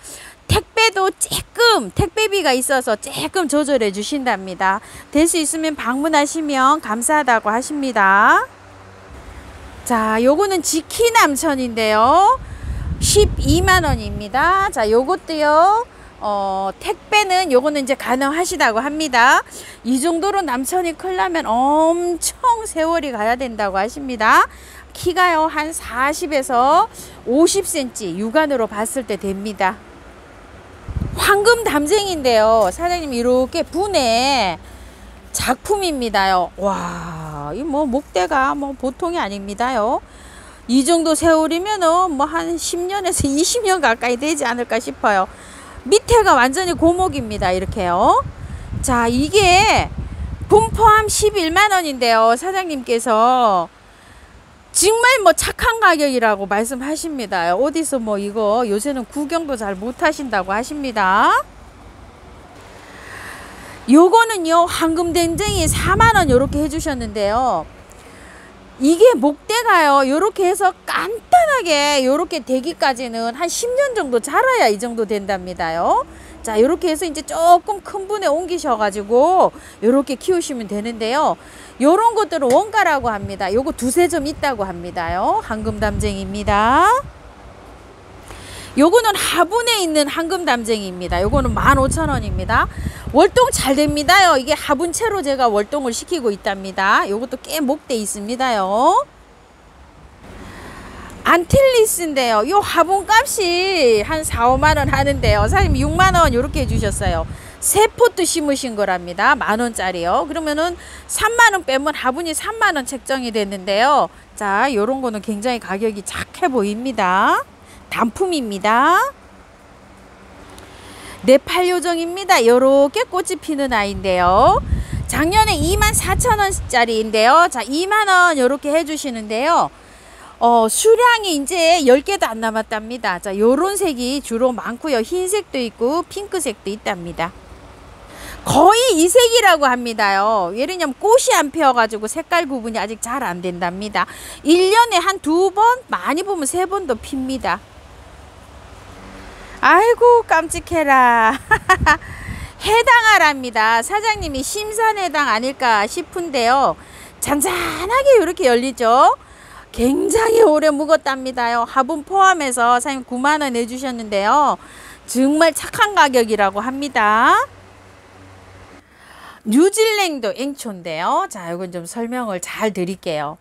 택배도 조금 택배비가 있어서 조금 조절해 주신답니다. 될 수 있으면 방문하시면 감사하다고 하십니다. 자, 요거는 지키남천인데요. 12만원입니다. 자, 요것도요, 택배는 요거는 이제 가능하시다고 합니다. 이 정도로 남천이 크려면 엄청 세월이 가야 된다고 하십니다. 키가요, 한 40에서 50cm 육안으로 봤을 때 됩니다. 황금 담쟁인데요. 사장님 이렇게 분의 작품입니다요. 와, 이 뭐 목대가 뭐 보통이 아닙니다요. 이 정도 세월이면은 뭐 한 10년에서 20년 가까이 되지 않을까 싶어요. 밑에가 완전히 고목입니다. 이렇게요. 자, 이게 분포함 11만원인데요. 사장님께서 정말 뭐 착한 가격이라고 말씀하십니다. 어디서 뭐 이거 요새는 구경도 잘 못하신다고 하십니다. 요거는요, 황금된쟁이 4만원 요렇게 해주셨는데요. 이게 목대가요, 요렇게 해서 간단하게 요렇게 되기까지는 한 10년 정도 자라야 이 정도 된답니다요. 자, 요렇게 해서 이제 조금 큰 분에 옮기셔가지고 요렇게 키우시면 되는데요. 요런 것들은 원가라고 합니다. 요거 두세 점 있다고 합니다요. 황금담쟁이입니다. 요거는 화분에 있는 황금담쟁이입니다. 요거는 15,000원입니다. 월동 잘 됩니다요. 이게 화분채로 제가 월동을 시키고 있답니다. 요것도 꽤 목대 있습니다요. 안틸리스인데요. 요 화분값이 한 4, 5만원 하는데요. 사장님 6만원 이렇게 해주셨어요. 세 포트 심으신 거랍니다. 만원짜리요. 그러면은 3만원 빼면 화분이 3만원 책정이 됐는데요. 자, 요런 거는 굉장히 가격이 착해 보입니다. 단품입니다. 네팔 요정입니다. 요렇게 꽃이 피는 아이인데요. 작년에 24,000원짜리인데요. 자, 2만원 요렇게 해주시는데요. 수량이 이제 10개도 안 남았답니다. 자, 요런 색이 주로 많고요. 흰색도 있고 핑크색도 있답니다. 거의 이 색이라고 합니다요. 왜냐면 꽃이 안 피어가지고 색깔 구분이 아직 잘 안 된답니다. 1년에 한 2번, 많이 보면 3번도 핍니다. 아이고 깜찍해라. 해당하랍니다. 사장님이 심산해당 아닐까 싶은데요. 잔잔하게 이렇게 열리죠. 굉장히 오래 묵었답니다요. 화분 포함해서 사장님 9만원 내주셨는데요. 정말 착한 가격이라고 합니다. 뉴질랜드 앵초인데요. 자, 이건 좀 설명을 잘 드릴게요.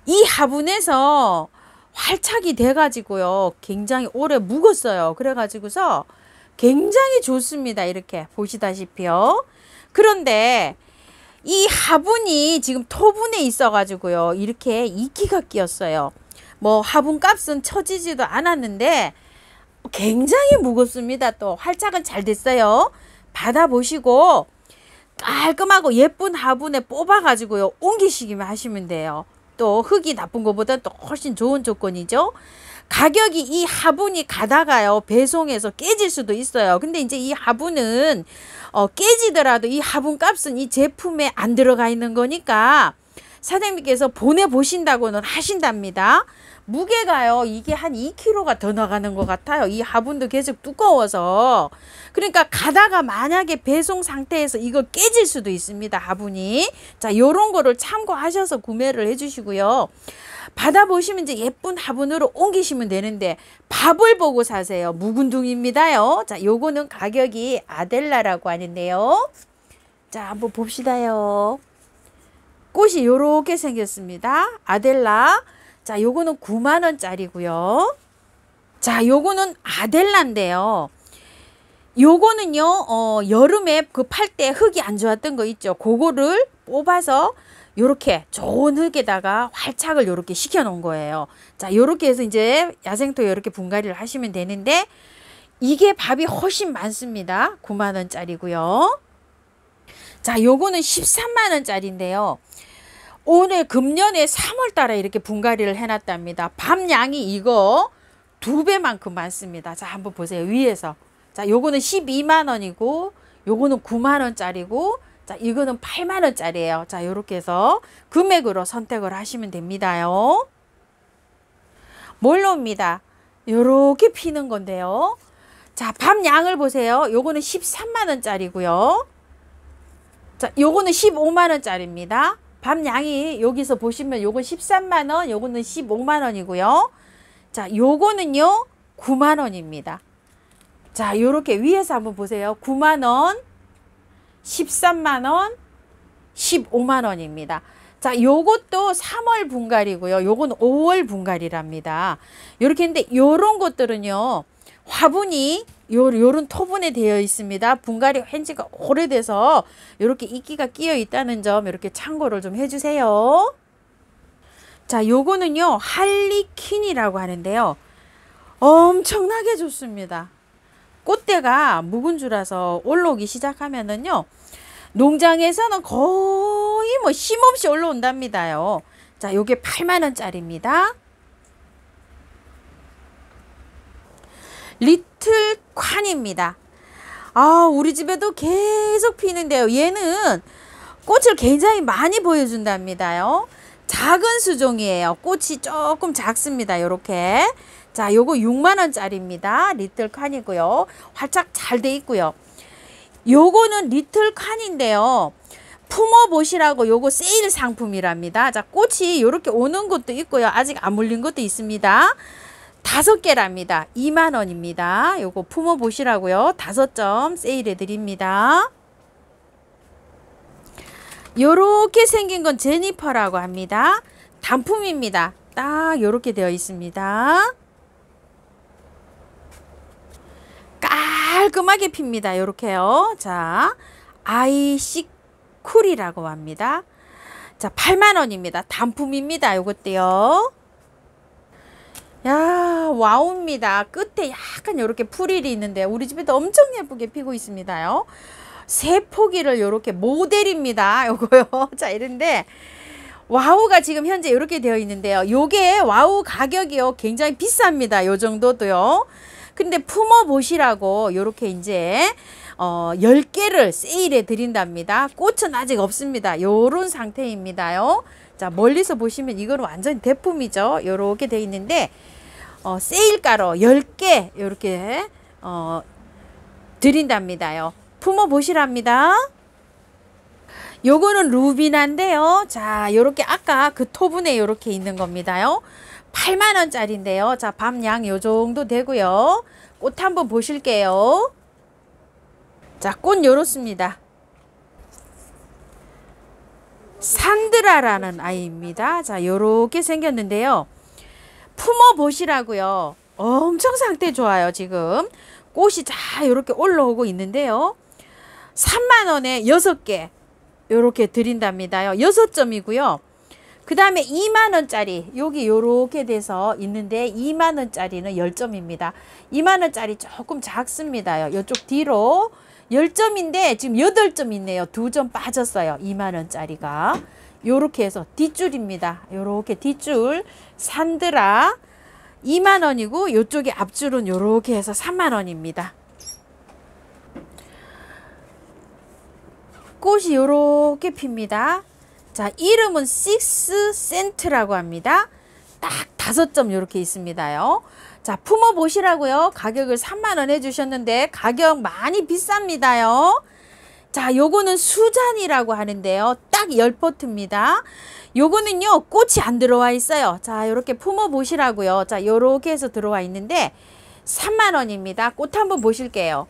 이 화분에서 활착이 돼 가지고요. 굉장히 오래 묵었어요. 그래 가지고서 굉장히 좋습니다. 이렇게 보시다시피요. 그런데 이 화분이 지금 토분에 있어 가지고요. 이렇게 이끼가 끼었어요. 뭐 화분 값은 처지지도 않았는데 굉장히 무겁습니다. 또 활착은 잘 됐어요. 받아보시고 깔끔하고 예쁜 화분에 뽑아 가지고요. 옮기시기만 하시면 돼요. 또 흙이 나쁜 것보다 또 훨씬 좋은 조건이죠. 가격이 이 화분이 가다가요 배송해서 깨질 수도 있어요. 근데 이제 이 화분은 깨지더라도 이 화분 값은 이 제품에 안 들어가 있는 거니까 사장님께서 보내보신다고는 하신답니다. 무게가요 이게 한 2kg가 더 나가는 것 같아요. 이 화분도 계속 두꺼워서. 그러니까 가다가 만약에 배송 상태에서 이거 깨질 수도 있습니다. 화분이. 자, 요런 거를 참고하셔서 구매를 해주시고요. 받아보시면 이제 예쁜 화분으로 옮기시면 되는데 밥을 보고 사세요. 묵은둥입니다요. 자, 요거는 가격이 아델라라고 하는데요. 자, 한번 봅시다요. 꽃이 요렇게 생겼습니다. 아델라. 자, 요거는 9만원짜리고요. 자, 요거는 아델라인데요. 요거는요, 여름에 그 팔 때 흙이 안 좋았던 거 있죠. 그거를 뽑아서 요렇게 좋은 흙에다가 활착을 요렇게 시켜 놓은 거예요. 자, 요렇게 해서 이제 야생토 요렇게 분갈이를 하시면 되는데 이게 밥이 훨씬 많습니다. 9만원짜리고요. 자, 요거는 13만원짜리인데요. 오늘 금년에 3월 달에 이렇게 분갈이를 해놨답니다. 밥 양이 이거 2배만큼 많습니다. 자, 한번 보세요. 위에서. 자, 요거는 12만원이고 요거는 9만원짜리고 자, 이거는 8만원짜리예요. 자, 요렇게 해서 금액으로 선택을 하시면 됩니다요. 몰로입니다. 요렇게 피는 건데요. 자, 밥 양을 보세요. 요거는 13만원짜리고요. 자, 요거는 15만원짜리입니다. 밥 양이 여기서 보시면 요건 13만원, 요거는 15만원이고요. 자, 요거는요 9만원입니다. 자, 요렇게 위에서 한번 보세요. 9만원, 13만원, 15만원입니다. 자, 요것도 3월 분갈이고요. 요건 5월 분갈이랍니다. 요렇게 했는데 요런 것들은요 화분이 요런 토분에 되어 있습니다. 분갈이 한 지가 오래돼서 이렇게 이끼가 끼어 있다는 점 이렇게 참고를 좀 해주세요. 자, 요거는요 할리퀸이라고 하는데요. 엄청나게 좋습니다. 꽃대가 묵은 주라서 올라오기 시작하면은요 농장에서는 거의 뭐 쉼없이 올라온답니다요. 자, 요게 8만원짜리입니다. 리틀 칸입니다. 아, 우리 집에도 계속 피는데요. 얘는 꽃을 굉장히 많이 보여준답니다요. 작은 수종이에요. 꽃이 조금 작습니다. 요렇게. 자, 요거 6만원짜리입니다. 리틀 칸이고요. 활짝 잘 돼 있고요. 요거는 리틀 칸인데요. 품어보시라고 요거 세일 상품이랍니다. 자, 꽃이 요렇게 오는 것도 있고요. 아직 안 물린 것도 있습니다. 5개랍니다. 2만원입니다. 요거 품어보시라고요. 5점 세일해 드립니다. 요렇게 생긴 건 제니퍼라고 합니다. 단품입니다. 딱 요렇게 되어 있습니다. 깔끔하게 핍니다. 요렇게요. 자, 아이시 쿨이라고 합니다. 자, 8만원입니다. 단품입니다. 요것도요. 야, 와우입니다. 끝에 약간 요렇게 프릴이 있는데 우리 집에도 엄청 예쁘게 피고 있습니다요. 세 포기를 요렇게 모델입니다. 요거요. 자, 이런데 와우가 지금 현재 이렇게 되어 있는데요. 요게 와우 가격이요. 굉장히 비쌉니다. 요 정도도요. 근데 품어 보시라고 요렇게 이제 10개를 세일해 드린답니다. 꽃은 아직 없습니다. 요런 상태입니다요. 자, 멀리서 보시면 이건 완전 대품이죠. 요렇게 되어 있는데 세일가로 10개 요렇게 드린답니다요. 품어 보시랍니다. 요거는 루비나인데요. 자, 요렇게 아까 그 토분에 요렇게 있는 겁니다요. 8만원짜리인데요. 자, 밤양 요 정도 되고요. 꽃 한번 보실게요. 자, 꽃 요렇습니다. 산드라라는 아이입니다. 자, 요렇게 생겼는데요. 품어 보시라고요. 엄청 상태 좋아요. 지금 꽃이 자 요렇게 올라오고 있는데요. 3만원에 6개 요렇게 드린답니다요. 6점이고요. 그 다음에 2만원짜리 여기 요렇게 돼서 있는데 2만원짜리는 10점입니다. 2만원짜리 조금 작습니다요. 요쪽 뒤로 10점인데 지금 8점 있네요. 2점 빠졌어요. 2만원짜리가 요렇게 해서 뒷줄입니다. 요렇게 뒷줄 산드라 2만원이고 요쪽에 앞줄은 요렇게 해서 3만원입니다. 꽃이 요렇게 핍니다. 자, 이름은 식스 센트라고 합니다. 딱 5점 요렇게 있습니다요. 자, 품어 보시라고요. 가격을 3만원 해주셨는데 가격 많이 비쌉니다요. 자, 요거는 수잔이라고 하는데요. 딱 10포트입니다. 요거는요, 꽃이 안 들어와 있어요. 자, 요렇게 품어 보시라고요. 자, 요렇게 해서 들어와 있는데 3만원입니다. 꽃 한번 보실게요.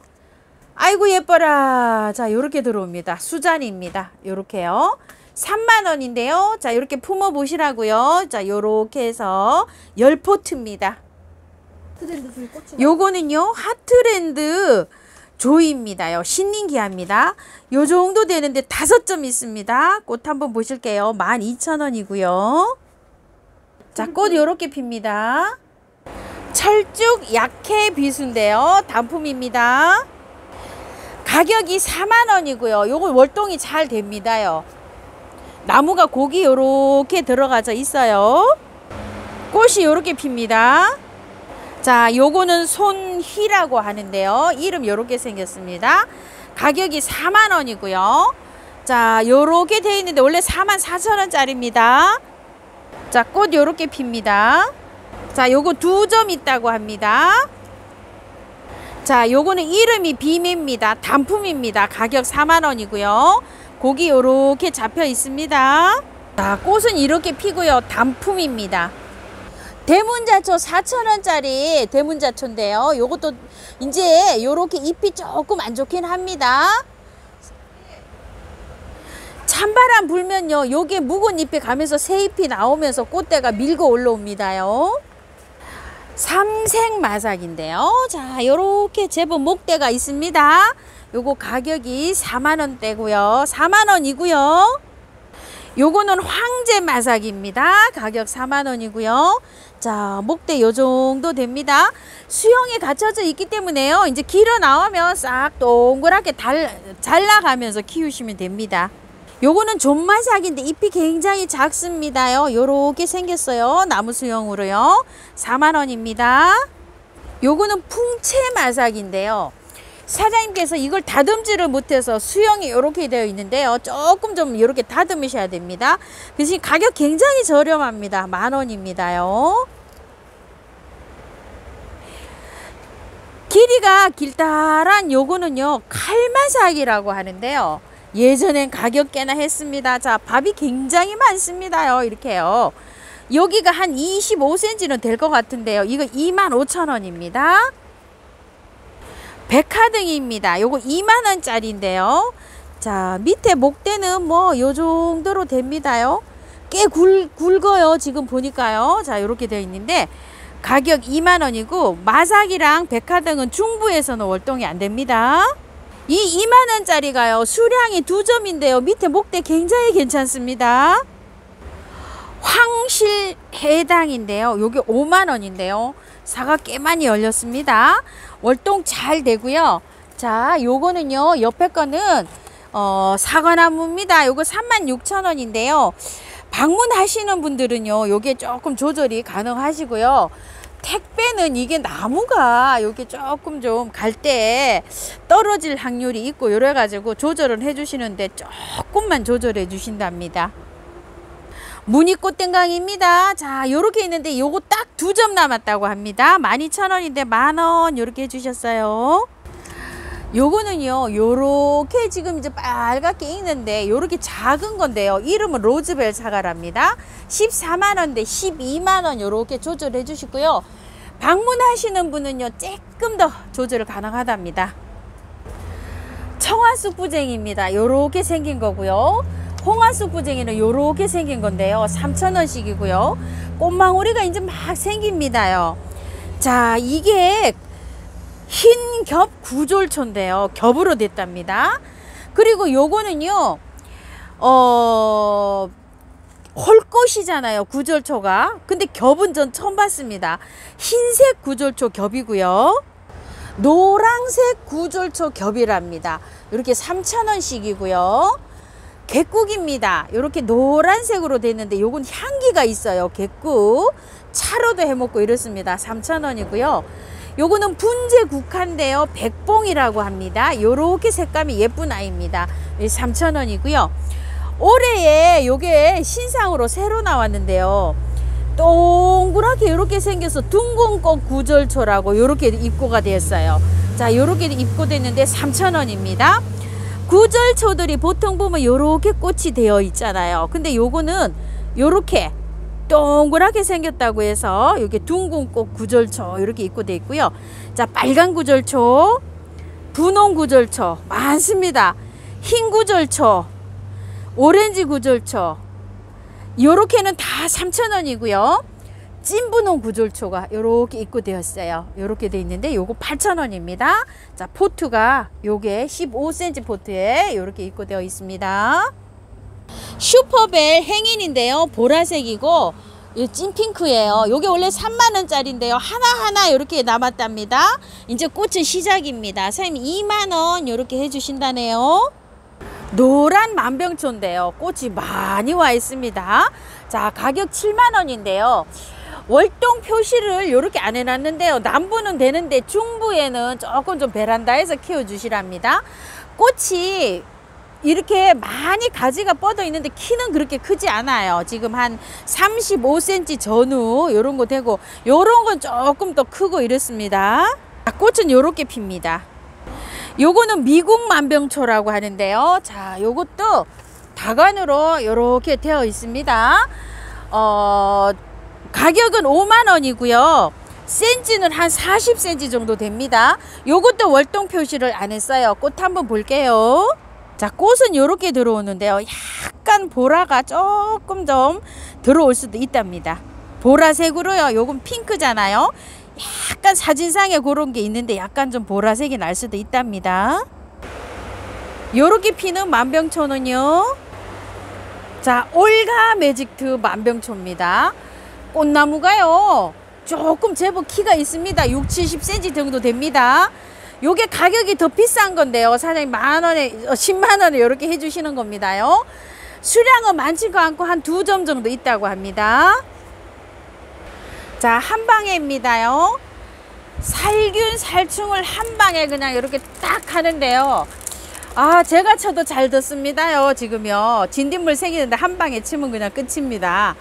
아이고 예뻐라. 자, 요렇게 들어옵니다. 수잔입니다. 요렇게요. 3만원인데요. 자, 요렇게 품어 보시라고요. 자, 요렇게 해서 10포트입니다. 요거는요, 하트랜드 조이입니다요. 신nin기합니다. 요 정도 되는데 5점 있습니다. 꽃 한번 보실게요. 12,000원이고요. 자, 꽃 요렇게 핍니다. 철쭉 약해 비수인데요. 단품입니다. 가격이 4만원이고요. 요거 월동이 잘 됩니다요. 나무가 고기 요렇게 들어가져 있어요. 꽃이 요렇게 핍니다. 자, 요거는 손휘라고 하는데요. 이름 요렇게 생겼습니다. 가격이 4만원이고요. 자, 요렇게 되어 있는데 원래 44,000원짜리입니다. 자, 꽃 요렇게 핍니다. 자, 요거 2점 있다고 합니다. 자, 요거는 이름이 비매입니다. 단품입니다. 가격 4만원이고요. 고기 요렇게 잡혀 있습니다. 자, 꽃은 이렇게 피고요. 단품입니다. 대문자초 4,000원짜리 대문자초인데요. 요것도 이제 요렇게 잎이 조금 안 좋긴 합니다. 찬바람 불면요, 요게 묵은 잎이 가면서 새 잎이 나오면서 꽃대가 밀고 올라옵니다요. 삼색 마삭인데요. 자, 요렇게 제법 목대가 있습니다. 요거 가격이 4만원대고요. 4만원이고요. 요거는 황제 마삭입니다. 가격 4만원이고요. 자, 목대 요 정도 됩니다. 수영에 갇혀져 있기 때문에요. 이제 길어 나오면 싹 동그랗게 잘라가면서 키우시면 됩니다. 요거는 존마삭인데 잎이 굉장히 작습니다요. 요렇게 생겼어요. 나무 수영으로요. 4만원입니다. 요거는 풍채 마삭인데요. 사장님께서 이걸 다듬지를 못해서 수영이 이렇게 되어 있는데요. 조금 좀 이렇게 다듬으셔야 됩니다. 대신 가격 굉장히 저렴합니다. 10,000원입니다요. 길이가 길다란 요거는요, 칼마삭이라고 하는데요. 예전엔 가격 꽤나 했습니다. 자, 밥이 굉장히 많습니다요. 이렇게요. 여기가 한 25cm는 될 것 같은데요. 이거 25,000원입니다. 백화등입니다. 요거 2만원짜리인데요. 자, 밑에 목대는 뭐 요 정도로 됩니다요. 꽤 굵어요. 지금 보니까요. 자, 이렇게 되어 있는데 가격 2만원이고 마삭이랑 백화등은 중부에서는 월동이 안 됩니다. 이 2만원짜리가요. 수량이 2점인데요. 밑에 목대 굉장히 괜찮습니다. 황실 해당인데요. 요게 5만원인데요. 사과 꽤 많이 열렸습니다. 월동 잘 되고요. 자, 요거는요. 옆에 거는 사과나무입니다. 요거 36,000원인데요. 방문하시는 분들은요. 요게 조금 조절이 가능하시고요. 택배는 이게 나무가 요게 조금 좀 갈 때 떨어질 확률이 있고 이래 가지고 조절을 해 주시는데 조금만 조절해 주신답니다. 무늬꽃등강입니다. 자, 요렇게 있는데 요거 딱 2점 남았다고 합니다. 12,000원인데 만원 요렇게 해주셨어요. 요거는요, 요렇게 지금 이제 빨갛게 익는데 요렇게 작은 건데요. 이름은 로즈벨 사과랍니다. 14만원인데 12만원 요렇게 조절해 주시고요. 방문하시는 분은요, 조금 더 조절을 가능하답니다. 청화쑥 부쟁입니다. 요렇게 생긴 거고요. 홍화쑥 부쟁이는 요렇게 생긴 건데요. 3,000원씩이고요. 꽃망울이가 이제 막 생깁니다요. 자, 이게 흰 겹 구졸초인데요. 겹으로 됐답니다. 그리고 요거는요, 홀꽃이잖아요. 구졸초가. 근데 겹은 전 처음 봤습니다. 흰색 구졸초 겹이고요. 노란색 구졸초 겹이랍니다. 이렇게 3,000원씩이고요. 객국입니다. 이렇게 노란색으로 됐는데 요건 향기가 있어요. 객국 차로도 해먹고 이렇습니다. 3,000원이고요. 요거는 분재국화인데요. 백봉이라고 합니다. 요렇게 색감이 예쁜 아이입니다. 3,000원이고요. 올해에 요게 신상으로 새로 나왔는데요. 동그랗게 이렇게 생겨서 둥근꽃 구절초라고 요렇게 입고가 되었어요. 자, 요렇게 입고됐는데 3,000원입니다. 구절초들이 보통 보면 요렇게 꽃이 되어 있잖아요. 근데 요거는 요렇게 동그랗게 생겼다고 해서 이게 둥근꽃 구절초 이렇게 입고되어 있고요. 자, 빨간 구절초, 분홍 구절초 많습니다. 흰 구절초, 오렌지 구절초 요렇게는 다 3,000원이고요. 찐분홍 구절초가 요렇게 입고되었어요. 요렇게 돼 있는데 요거 8,000원입니다. 자, 포트가 요게 15cm 포트에 요렇게 입고되어 있습니다. 슈퍼벨 행인인데요. 보라색이고 이 찐핑크예요. 요게 원래 3만원짜리인데요. 하나하나 이렇게 남았답니다. 이제 꽃은 시작입니다. 선생님 2만원 이렇게 해주신다네요. 노란 만병초인데요. 꽃이 많이 와 있습니다. 자, 가격 7만원인데요. 월동 표시를 이렇게 안 해놨는데요. 남부는 되는데 중부에는 조금 좀 베란다에서 키워주시랍니다. 꽃이 이렇게 많이 가지가 뻗어 있는데 키는 그렇게 크지 않아요. 지금 한 35cm 전후 이런 거 되고 요런 건 조금 더 크고 이렇습니다. 꽃은 요렇게 핍니다. 요거는 미국 만병초라고 하는데요. 자, 요것도 다관으로 요렇게 되어 있습니다. 가격은 5만원이고요. 센치는 한 40cm 정도 됩니다. 요것도 월동 표시를 안 했어요. 꽃 한번 볼게요. 자, 꽃은 요렇게 들어오는데요. 약간 보라가 조금 좀 들어올 수도 있답니다. 보라색으로요. 요건 핑크잖아요. 약간 사진상에 그런 게 있는데 약간 좀 보라색이 날 수도 있답니다. 요렇게 피는 만병초는요. 자, 올가 매직트 만병초입니다. 꽃나무가요. 조금 제법 키가 있습니다. 60-70cm 정도 됩니다. 요게 가격이 더 비싼 건데요. 사장님 만원에 10만원에 이렇게 해주시는 겁니다요. 수량은 많지가 않고 한 2점 정도 있다고 합니다. 자, 한방에입니다요. 살균 살충을 한방에 그냥 이렇게 딱 하는데요. 아, 제가 쳐도 잘 듣습니다요. 지금요 진딧물 생기는데 한방에 치면 그냥 끝입니다.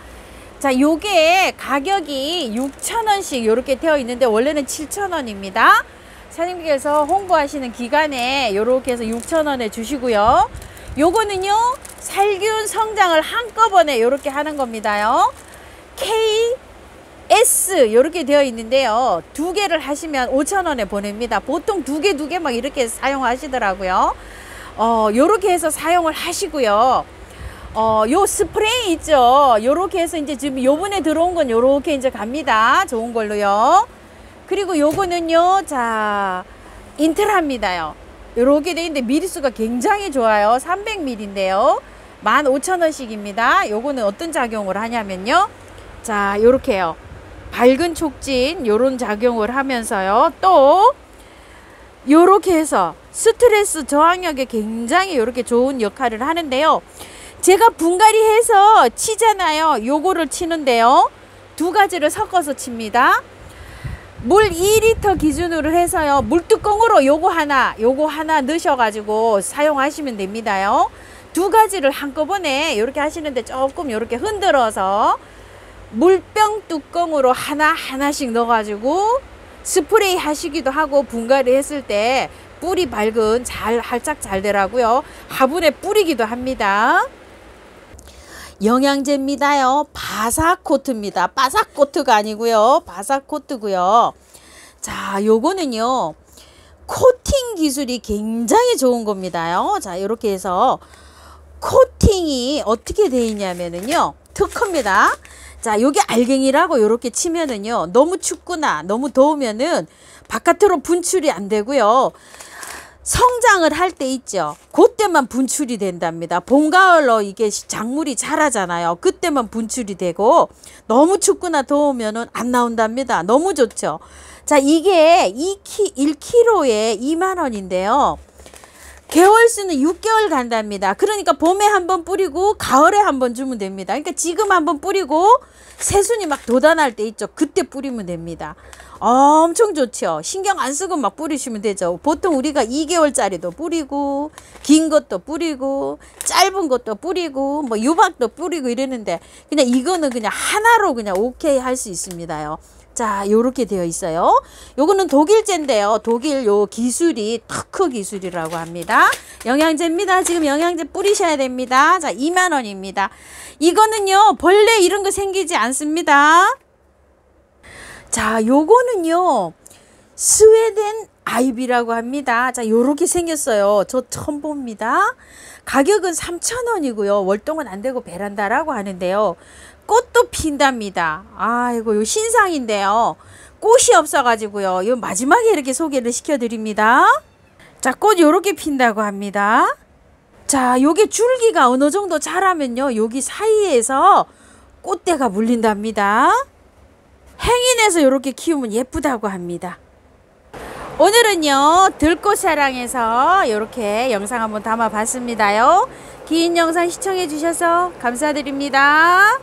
자, 요게 가격이 6,000원씩 이렇게 되어 있는데 원래는 7,000원입니다. 사장님께서 홍보하시는 기간에 이렇게 해서 6,000원에 주시고요. 요거는요 살균 성장을 한꺼번에 이렇게 하는 겁니다요. KS 이렇게 되어 있는데요. 2개를 하시면 5,000원에 보냅니다. 보통 2개 막 이렇게 사용하시더라고요. 요렇게 해서 사용을 하시고요. 요 스프레이 있죠. 요렇게 해서 이제 지금 요번에 들어온 건 요렇게 이제 갑니다. 좋은 걸로요. 그리고 요거는요, 자, 인트라입니다요. 요렇게 돼 있는데 미리수가 굉장히 좋아요. 300ml인데요. 15,000원씩입니다. 요거는 어떤 작용을 하냐면요. 자, 요렇게요. 밝은 촉진 요런 작용을 하면서요. 또 요렇게 해서 스트레스 저항력에 굉장히 요렇게 좋은 역할을 하는데요. 제가 분갈이 해서 치잖아요. 요거를 치는데요. 두 가지를 섞어서 칩니다. 물 2리터 기준으로 해서요. 물뚜껑으로 요거 하나 넣으셔가지고 사용하시면 됩니다요. 두 가지를 한꺼번에 이렇게 하시는데 조금 이렇게 흔들어서 물병 뚜껑으로 하나씩 넣어가지고 스프레이 하시기도 하고 분갈이 했을 때 뿌리 밝은 활짝 잘 되라고요. 화분에 뿌리기도 합니다. 영양제입니다요. 바사코트입니다. 바사코트가 아니고요. 바사코트고요. 자, 요거는요. 코팅 기술이 굉장히 좋은 겁니다요. 자, 이렇게 해서 코팅이 어떻게 되어 있냐면은요. 특허입니다. 자, 요게 알갱이라고 요렇게 치면은요. 너무 춥거나 너무 더우면은 바깥으로 분출이 안 되고요. 성장을 할 때 있죠. 그때만 분출이 된답니다. 봄, 가을로 이게 작물이 자라잖아요. 그때만 분출이 되고 너무 춥거나 더우면은 안 나온답니다. 너무 좋죠. 자, 이게 1kg에 20,000원인데요. 개월수는 6개월 간답니다. 그러니까 봄에 한번 뿌리고 가을에 한번 주면 됩니다. 그러니까 지금 한번 뿌리고 새순이 막 돋아날 때 있죠. 그때 뿌리면 됩니다. 엄청 좋죠. 신경 안 쓰고 막 뿌리시면 되죠. 보통 우리가 2개월짜리도 뿌리고 긴 것도 뿌리고 짧은 것도 뿌리고 뭐 유박도 뿌리고 이러는데 그냥 이거는 그냥 하나로 그냥 오케이 할 수 있습니다요. 자, 요렇게 되어 있어요. 요거는 독일제인데요. 독일 요 기술이 특허 기술이라고 합니다. 영양제입니다. 지금 영양제 뿌리셔야 됩니다. 자, 20,000원입니다. 이거는요, 벌레 이런 거 생기지 않습니다. 자, 요거는요, 스웨덴 아이비라고 합니다. 자, 요렇게 생겼어요. 저 처음 봅니다. 가격은 3,000원이고요. 월동은 안 되고 베란다라고 하는데요. 꽃도 핀답니다. 아이고, 요 신상인데요. 꽃이 없어가지고요. 요 마지막에 이렇게 소개를 시켜드립니다. 자, 꽃 요렇게 핀다고 합니다. 자, 요게 줄기가 어느 정도 자라면요. 여기 사이에서 꽃대가 물린답니다. 행인해서 요렇게 키우면 예쁘다고 합니다. 오늘은요, 들꽃사랑에서 이렇게 영상 한번 담아 봤습니다요. 긴 영상 시청해 주셔서 감사드립니다.